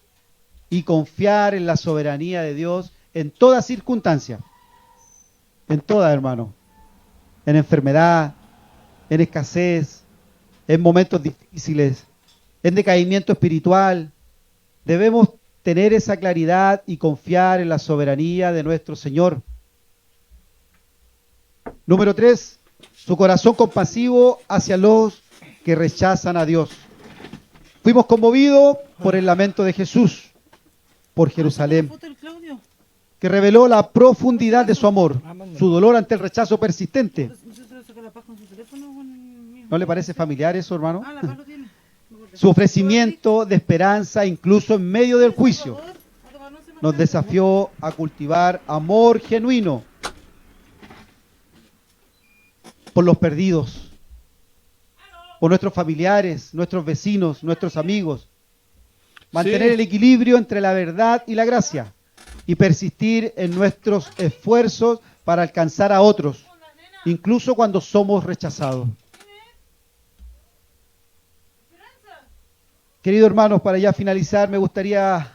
y confiar en la soberanía de Dios en toda circunstancia. En toda, hermano. En enfermedad, en escasez, en momentos difíciles, en decaimiento espiritual. Debemos tener esa claridad y confiar en la soberanía de nuestro Señor. Número 3, su corazón compasivo hacia los que rechazan a Dios. Fuimos conmovidos por el lamento de Jesús por Jerusalén, que reveló la profundidad de su amor, su dolor ante el rechazo persistente. ¿No le parece familiar eso, hermano? Su ofrecimiento de esperanza incluso en medio del juicio nos desafió a cultivar amor genuino por los perdidos, por nuestros familiares, nuestros vecinos, nuestros amigos. Mantener el equilibrio entre la verdad y la gracia y persistir en nuestros esfuerzos para alcanzar a otros, incluso cuando somos rechazados. Queridos hermanos, para ya finalizar, me gustaría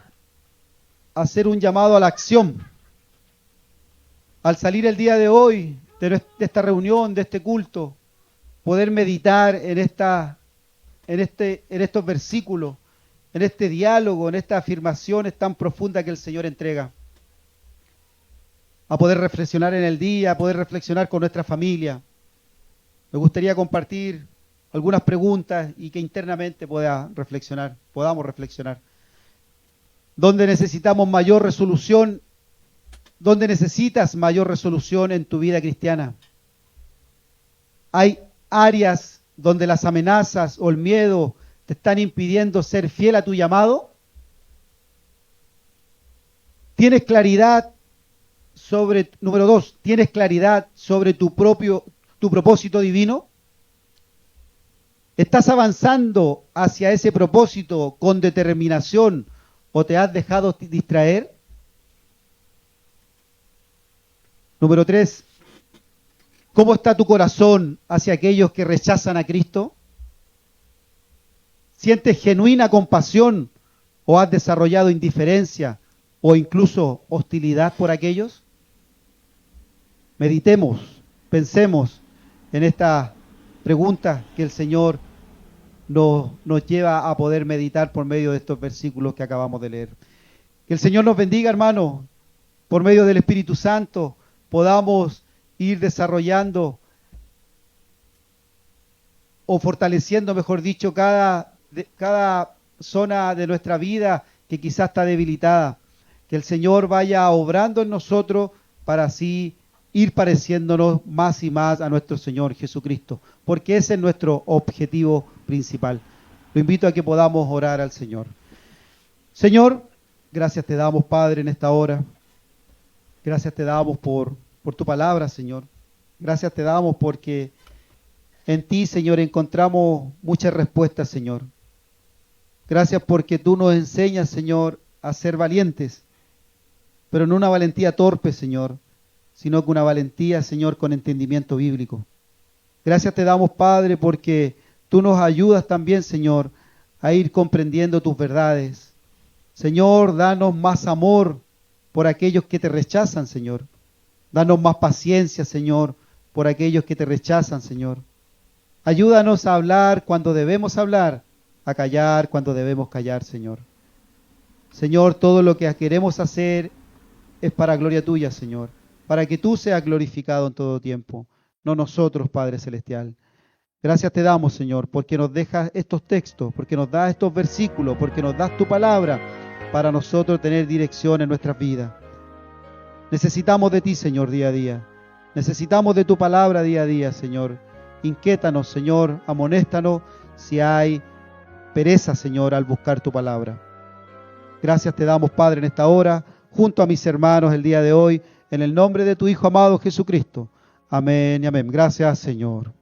hacer un llamado a la acción. Al salir el día de hoy de esta reunión, de este culto, poder meditar en estos versículos, en este diálogo, en estas afirmaciones tan profundas que el Señor entrega. A poder reflexionar en el día, a poder reflexionar con nuestra familia. Me gustaría compartir algunas preguntas y que internamente podamos reflexionar. ¿Dónde necesitamos mayor resolución? ¿Dónde necesitas mayor resolución en tu vida cristiana? ¿Hay áreas donde las amenazas o el miedo te están impidiendo ser fiel a tu llamado? ¿Tienes claridad sobre, número 2, ¿tienes claridad sobre tu propósito divino? ¿Estás avanzando hacia ese propósito con determinación o te has dejado distraer? Número 3, ¿cómo está tu corazón hacia aquellos que rechazan a Cristo? ¿Sientes genuina compasión o has desarrollado indiferencia o incluso hostilidad por aquellos? Meditemos, pensemos en esta pregunta que el Señor nos lleva a poder meditar por medio de estos versículos que acabamos de leer. Que el Señor nos bendiga, hermanos, por medio del Espíritu Santo podamos ir desarrollando o fortaleciendo, mejor dicho, cada zona de nuestra vida que quizás está debilitada. Que el Señor vaya obrando en nosotros para así ir pareciéndonos más y más a nuestro Señor Jesucristo, porque ese es nuestro objetivo principal. Lo invito a que podamos orar al Señor. Señor, gracias te damos, Padre, en esta hora. Gracias te damos por tu palabra, Señor. Gracias te damos porque en ti, Señor, encontramos muchas respuestas, Señor. Gracias porque tú nos enseñas, Señor, a ser valientes, pero no una valentía torpe, Señor, sino que una valentía, Señor, con entendimiento bíblico. Gracias te damos, Padre, porque tú nos ayudas también, Señor, a ir comprendiendo tus verdades. Señor, danos más amor por aquellos que te rechazan, Señor. Danos más paciencia, Señor, por aquellos que te rechazan, Señor. Ayúdanos a hablar cuando debemos hablar, a callar cuando debemos callar, Señor. Señor, todo lo que queremos hacer es para gloria tuya, Señor, para que tú seas glorificado en todo tiempo, no nosotros, Padre Celestial. Gracias te damos, Señor, porque nos dejas estos textos, porque nos das estos versículos, porque nos das tu palabra para nosotros tener dirección en nuestras vidas. Necesitamos de ti, Señor, día a día. Necesitamos de tu palabra día a día, Señor. Inquiétanos, Señor, amonéstanos si hay pereza, Señor, al buscar tu palabra. Gracias te damos, Padre, en esta hora, junto a mis hermanos el día de hoy, en el nombre de tu Hijo amado Jesucristo. Amén y amén. Gracias, Señor.